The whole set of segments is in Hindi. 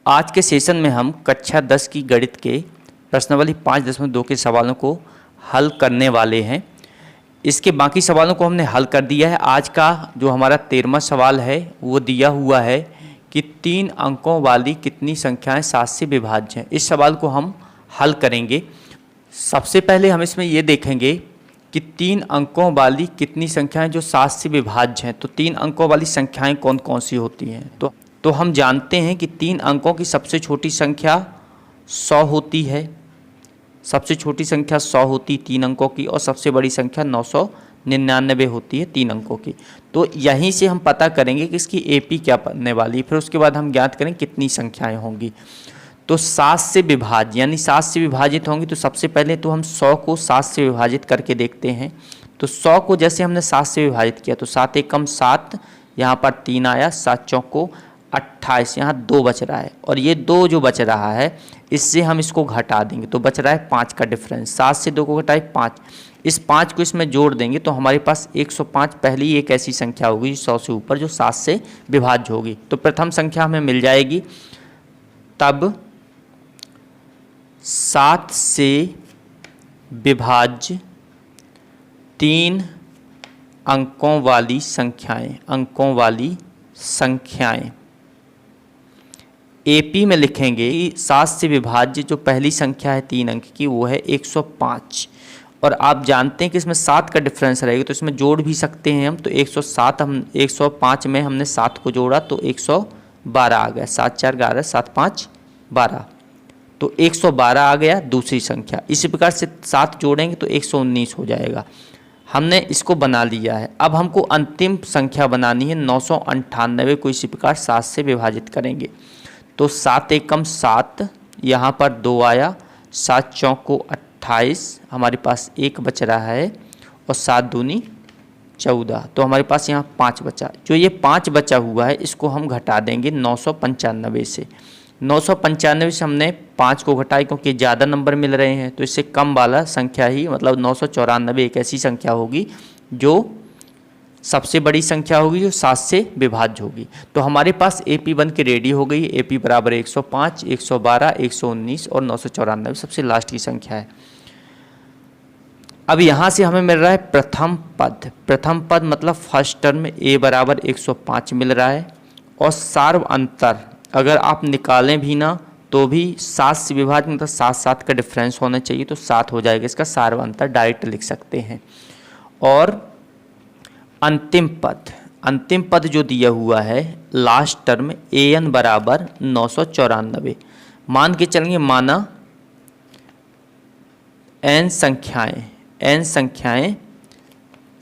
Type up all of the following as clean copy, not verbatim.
आज के सेशन में हम कक्षा 10 की गणित के प्रश्नावली 5.2 के सवालों को हल करने वाले हैं। इसके बाकी सवालों को हमने हल कर दिया है। आज का जो हमारा 13वां सवाल है वो दिया हुआ है कि 3 अंकों वाली कितनी संख्याएं 7 से विभाज्य हैं। इस सवाल को हम हल करेंगे। सबसे पहले हम इसमें ये देखेंगे कि 3 अंकों वाली कितनी संख्याएं जो 7 से विभाज्य हैं। तो 3 अंकों वाली संख्याएं कौन कौन सी होती हैं। तो हम जानते हैं कि 3 अंकों की सबसे छोटी संख्या 100 होती है। सबसे छोटी संख्या 100 होती 3 अंकों की और सबसे बड़ी संख्या 999 होती है 3 अंकों की। तो यहीं से हम पता करेंगे कि इसकी एपी क्या बनने वाली है। फिर उसके बाद हम ज्ञात करें कितनी संख्याएं होंगी। तो 7 से विभाज्य यानी 7 से विभाजित होंगी। तो सबसे पहले तो हम 100 को 7 से विभाजित करके देखते हैं। तो 100 को जैसे हमने 7 से विभाजित किया तो 7 एकम 7, यहाँ पर 3 आया, 7 चौको 28, यहाँ 2 बच रहा है और ये 2 जो बच रहा है इससे हम इसको घटा देंगे तो बच रहा है 5 का डिफरेंस। 7 से 2 को घटाए 5, इस 5 को इसमें जोड़ देंगे तो हमारे पास 105 पहली एक ऐसी संख्या होगी 100 से ऊपर जो 7 से विभाज्य होगी। तो प्रथम संख्या हमें मिल जाएगी। तब 7 से विभाज्य 3 अंकों वाली संख्याएं एपी में लिखेंगे कि 7 से विभाज्य जो पहली संख्या है 3 अंक की वो है 105 और आप जानते हैं कि इसमें 7 का डिफरेंस रहेगा तो इसमें जोड़ भी सकते हैं हम। तो 107 हम 105 में हमने 7 को जोड़ा तो 112 आ गया। 7 4 11, 7 5 12, तो 112 आ गया दूसरी संख्या। इसी प्रकार से 7 जोड़ेंगे तो 119 हो जाएगा। हमने इसको बना लिया है। अब हमको अंतिम संख्या बनानी है 998 को इसी प्रकार 7 से विभाजित करेंगे तो 7 एकम 7, यहाँ पर 2 आया, 7 चौको 28, हमारे पास 1 बच रहा है और 7 दूनी 14, तो हमारे पास यहाँ 5 बचा। जो ये 5 बचा हुआ है इसको हम घटा देंगे 995 से। 995 से हमने 5 को घटाए क्योंकि ज़्यादा नंबर मिल रहे हैं तो इससे कम वाला संख्या ही मतलब 994 एक ऐसी संख्या होगी जो सबसे बड़ी संख्या होगी जो 7 से विभाज्य होगी। तो हमारे पास एपी बन के रेडी हो गई। एपी बराबर 105, 112, 119 और 994 सबसे लास्ट की संख्या है। अब यहाँ से हमें मिल रहा है प्रथम पद। प्रथम पद मतलब फर्स्ट टर्म में ए बराबर 105 मिल रहा है और सार्व अंतर अगर आप निकालें भी ना तो भी 7 से विभाज्य मतलब 7 का डिफरेंस होना चाहिए तो 7 हो जाएगा। इसका सार्व अंतर डायरेक्ट लिख सकते हैं। और अंतिम पद जो दिया हुआ है लास्ट टर्म ए एन बराबर 994 मान के चलेंगे। माना एन संख्याएं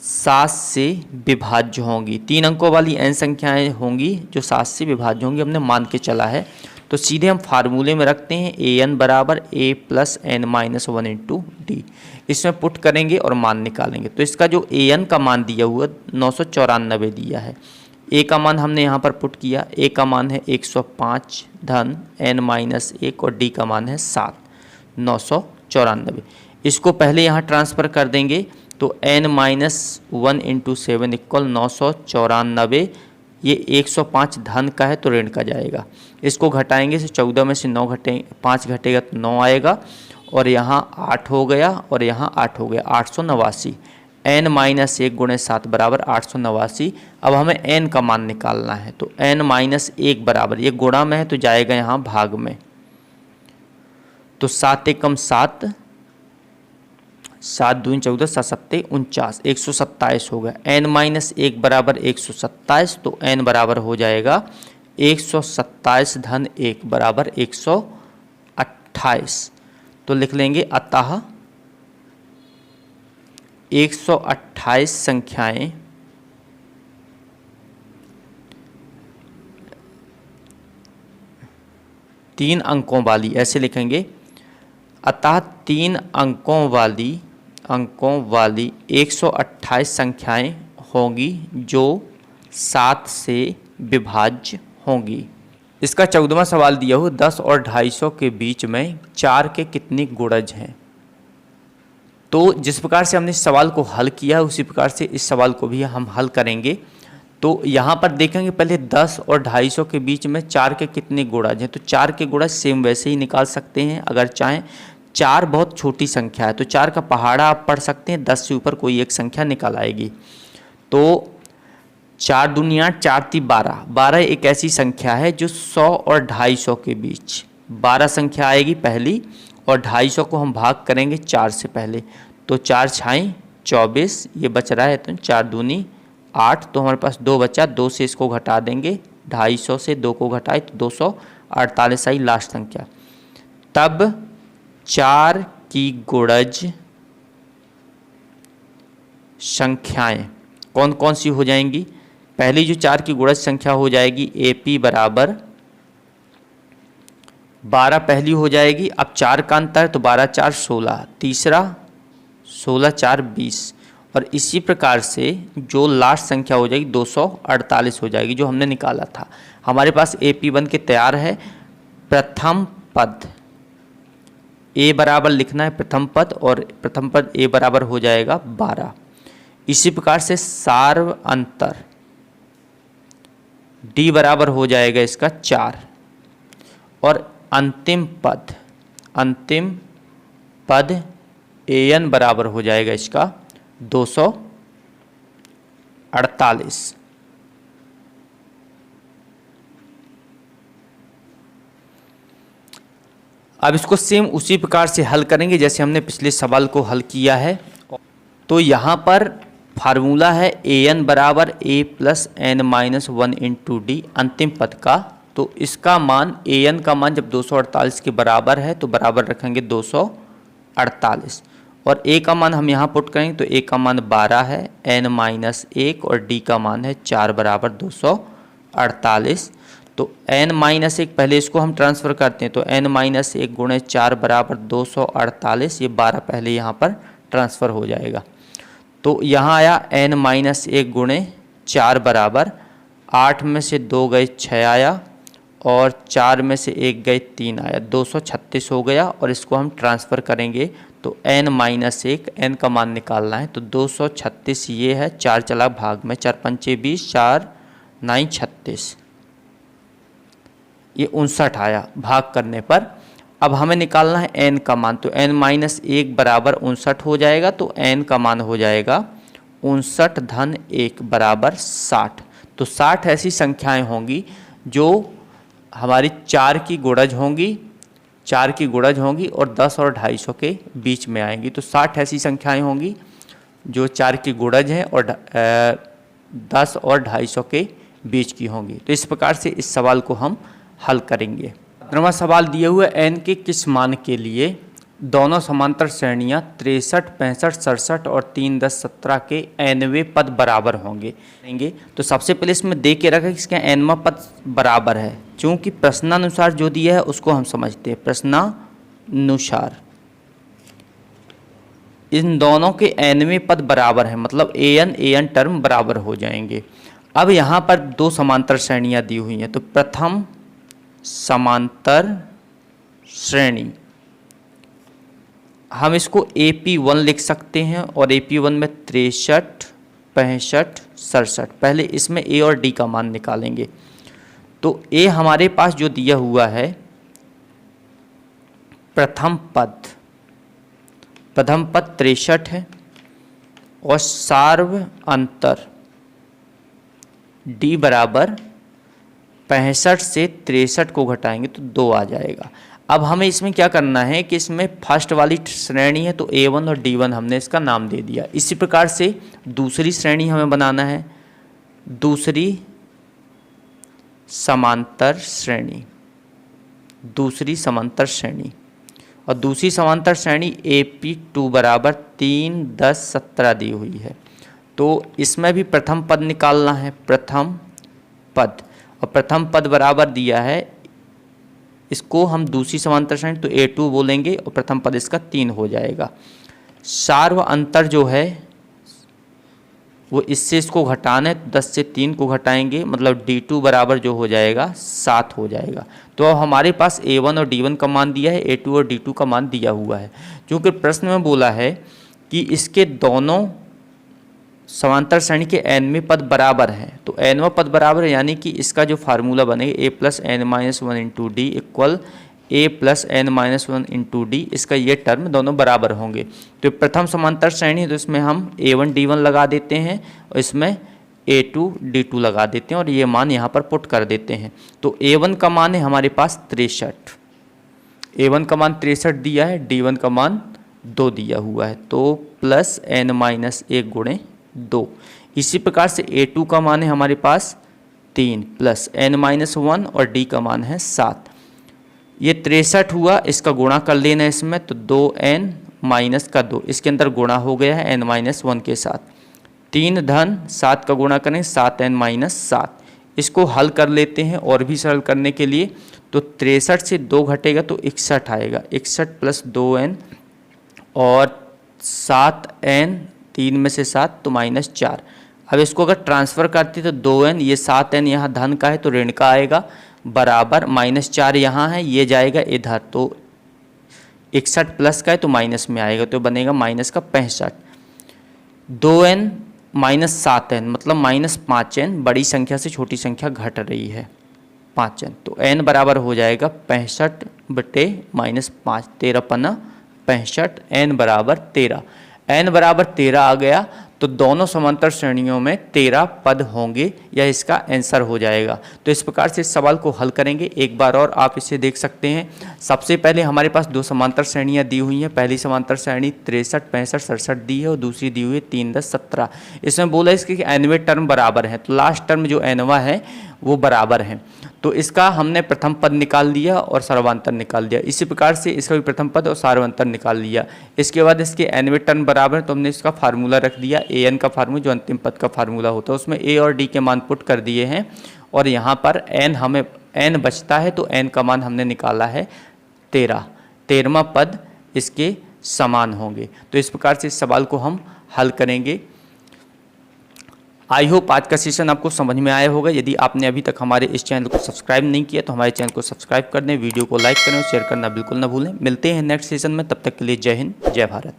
7 से विभाज्य होंगी। 3 अंकों वाली एन संख्याएं होंगी जो 7 से विभाज्य होंगी, हमने मान के चला है। तो सीधे हम फार्मूले में रखते हैं ए एन बराबर A plus N minus 1 into D. इसमें पुट करेंगे और मान निकालेंगे। तो इसका जो ए एन का मान दिया हुआ 994 दिया है। ए का मान हमने यहाँ पर पुट किया। ए का मान है 105 धन एन माइनस 1 और डी का मान है 7, 994। इसको पहले यहाँ ट्रांसफ़र कर देंगे तो n माइनस 1 इंटू 7 इक्वल 994। ये 105 धन का है तो ऋण का जाएगा। इसको घटाएंगे से 14 में से 9 घटे 5 घटेगा तो 9 आएगा और यहाँ 8 हो गया और यहाँ 8 हो गया 889। n माइनस 1 गुणे 7 बराबर 889। अब हमें n का मान निकालना है तो n माइनस 1 बराबर, ये गुणा में है तो जाएगा यहाँ भाग में। तो 7 एकम 7, 7 दूनी 14, 7 सत्ते 49, 127 हो गया। n माइनस 1 बराबर 127 तो n बराबर हो जाएगा 127 धन 1 बराबर 128। तो लिख लेंगे अतः 128 संख्याएं तीन अंकों वाली, ऐसे लिखेंगे अतः 3 अंकों वाली 128 संख्याएं होंगी जो 7 से विभाज्य होंगी। इसका 14वां सवाल दिया हो 10 और 250 के बीच में 4 के कितने गुणज हैं। तो जिस प्रकार से हमने इस सवाल को हल किया उसी प्रकार से इस सवाल को भी हम हल करेंगे। तो यहाँ पर देखेंगे पहले 10 और 250 के बीच में 4 के कितने गुणज हैं, तो 4 के गुणज सेम वैसे ही निकाल सकते हैं अगर चाहें। 4 बहुत छोटी संख्या है तो 4 का पहाड़ा आप पढ़ सकते हैं, 10 से ऊपर कोई एक संख्या निकल आएगी। तो 4 दूनी 8, 4 × 12, 12 एक ऐसी संख्या है जो 100 और 250 के बीच 12 संख्या आएगी पहली, और 250 को हम भाग करेंगे 4 से पहले, तो 4 × 6 = 24, ये बच रहा है तो 4 दूनी 8, तो हमारे पास 2 बचा, 2 से इसको घटा देंगे, 250 से 2 को घटाए तो 248 आई लास्ट संख्या। तब 4 की गुणज संख्याएं कौन कौन सी हो जाएंगी। पहली जो 4 की गुणज संख्या हो जाएगी AP बराबर 12 पहली हो जाएगी। अब 4 का अंतर है तो 12 × 4 = 16, तीसरा 16 × 4 = 20, और इसी प्रकार से जो लास्ट संख्या हो जाएगी 248 हो जाएगी जो हमने निकाला था। हमारे पास AP बन के तैयार है। प्रथम पद A बराबर लिखना है प्रथम पद, और प्रथम पद A बराबर हो जाएगा 12। इसी प्रकार से सार्व अंतर D बराबर हो जाएगा इसका 4, और अंतिम पद AN बराबर हो जाएगा इसका 248। अब इसको सेम उसी प्रकार से हल करेंगे जैसे हमने पिछले सवाल को हल किया है। तो यहाँ पर फार्मूला है AN बराबर A + n - 1 × D अंतिम पद का। तो इसका मान AN का मान जब 248 के बराबर है तो बराबर रखेंगे 248, और A का मान हम यहाँ पुट करेंगे तो A का मान 12 है, n - 1 और D का मान है 4 बराबर 248। तो n - 1 पहले इसको हम ट्रांसफ़र करते हैं तो n - 1 × 4 बराबर 248, ये 12 पहले यहाँ पर ट्रांसफ़र हो जाएगा। तो यहाँ आया n - 1 × 4 बराबर 8 में से 2 गए 6 आया, और 4 में से 1 गए 3 आया, 236 हो गया। और इसको हम ट्रांसफ़र करेंगे तो n - 1 n का मान निकालना है तो 236 ये है, 4 चला भाग में, 4 × 5 = 20, 4 × 9 = 36, ये 59 आया भाग करने पर। अब हमें निकालना है n का मान, तो n - 1 बराबर 59 हो जाएगा, तो n का मान हो जाएगा 59 - 1 बराबर 60। तो 60 ऐसी संख्याएं होंगी जो हमारी 4 की गुणज होंगी, 4 की गुणज होंगी और 10 और 250 के बीच में आएंगी। तो 60 ऐसी संख्याएं होंगी जो 4 की गुणज हैं और 10 और 250 के बीच की होंगी। तो इस प्रकार से इस सवाल को हम हल करेंगे। 15वां सवाल दिए हुए n के किस मान के लिए दोनों समांतर श्रेणियां 63, 65, 67 और 3, 10, 17 के nवें पद बराबर होंगे। तो सबसे पहले इसमें दे के रखा कि इसका nवां पद बराबर है, क्योंकि प्रश्नानुसार जो दिया है उसको हम समझते हैं। प्रश्नानुसार इन दोनों के nवें पद बराबर है, मतलब an टर्म बराबर हो जाएंगे। अब यहाँ पर 2 समांतर श्रेणियाँ दी हुई हैं, तो प्रथम समांतर श्रेणी हम इसको AP1 लिख सकते हैं, और AP1 में 63, 65, 67। पहले इसमें A और D का मान निकालेंगे। तो A हमारे पास जो दिया हुआ है प्रथम पद 63 है, और सार्व अंतर D बराबर 65 से 63 को घटाएंगे तो 2 आ जाएगा। अब हमें इसमें क्या करना है कि इसमें फर्स्ट वाली श्रेणी है तो A1 और D1 हमने इसका नाम दे दिया। इसी प्रकार से दूसरी श्रेणी हमें बनाना है, दूसरी समांतर श्रेणी, और दूसरी समांतर श्रेणी AP2 बराबर 3, 10, 17 दी हुई है। तो इसमें भी प्रथम पद निकालना है, प्रथम पद, और प्रथम पद बराबर दिया है, इसको हम दूसरी समांतर श्रेणी तो A2 बोलेंगे और प्रथम पद इसका 3 हो जाएगा। सार्व अंतर जो है वो इससे इसको घटाना है, 10 से 3 को घटाएंगे, मतलब D2 बराबर जो हो जाएगा 7 हो जाएगा। तो अब हमारे पास A1 और D1 का मान दिया है, A2 और D2 का मान दिया हुआ है। क्योंकि प्रश्न में बोला है कि इसके दोनों समांतर श्रेणी के nवें पद बराबर हैं, तो nवां पद बराबर है यानी कि इसका जो फार्मूला बनेगा a plus N minus one into d equal a plus N minus one into d, इसका ये टर्म दोनों बराबर होंगे। तो प्रथम समांतर श्रेणी है तो इसमें हम a1 d1 लगा देते हैं और इसमें a2 d2 लगा देते हैं और ये मान यहाँ पर पुट कर देते हैं। तो a1 का मान है हमारे पास 63, a1 का मान 63 दिया है, d1 का मान 2 दिया हुआ है, तो प्लस n माइनस 1 गुणे 2। इसी प्रकार से a2 का मान है हमारे पास 3 प्लस n माइनस 1 और d का मान है 7। ये 63 हुआ, इसका गुणा कर लेना है इसमें, तो 2n माइनस का 2 इसके अंदर गुणा हो गया है n माइनस 1 के साथ। 3 धन 7 का गुणा करें 7n माइनस 7। इसको हल कर लेते हैं और भी सरल करने के लिए, तो 63 से 2 घटेगा तो 61 आएगा, 61 प्लस 2n और 7n 3 में से 7 तो माइनस 4। अब इसको अगर ट्रांसफ़र करते तो 2n, ये 7n यहाँ धन का है तो ऋण का आएगा, बराबर माइनस 4 यहाँ है, ये जाएगा इधर, तो 61 प्लस का है तो माइनस में आएगा, तो बनेगा माइनस का 65। 2n माइनस 7n मतलब माइनस 5n, बड़ी संख्या से छोटी संख्या घट रही है 5n, तो n बराबर हो जाएगा 65 बटे माइनस 5, 13 पन्ना 65, n बराबर 13। n बराबर 13 आ गया तो दोनों समांतर श्रेणियों में 13 पद होंगे, या इसका आंसर हो जाएगा। तो इस प्रकार से इस सवाल को हल करेंगे। एक बार और आप इसे देख सकते हैं। सबसे पहले हमारे पास दो समांतर श्रेणियां दी हुई हैं। पहली समांतर श्रेणी 63, 65, 67 दी है और दूसरी दी हुई है 3, 10, 17। इसमें बोला इसके कि एनवे टर्म बराबर है, तो लास्ट टर्म जो एनवा है वो बराबर है। तो इसका हमने प्रथम पद निकाल लिया और सर्वांतर निकाल दिया। इसी प्रकार से इसका भी प्रथम पद और सर्वांतर निकाल लिया। इसके बाद इसके एनवे टर्म बराबर, तो हमने इसका फार्मूला रख दिया, ए एन का फार्मूला जो अंतिम पद का फार्मूला होता है, उसमें ए और डी के मान पुट कर दिए हैं और यहाँ पर एन हमें एन बचता है, तो एन का मान हमने निकाला है 13। 13वां पद इसके समान होंगे। तो इस प्रकार से इस सवाल को हम हल करेंगे। आई होप आज का सेशन आपको समझ में आया होगा। यदि आपने अभी तक हमारे इस चैनल को सब्सक्राइब नहीं किया तो हमारे चैनल को सब्सक्राइब कर दें, वीडियो को लाइक करें और शेयर करना बिल्कुल ना भूलें। मिलते हैं नेक्स्ट सेशन में, तब तक के लिए जय हिंद, जय भारत।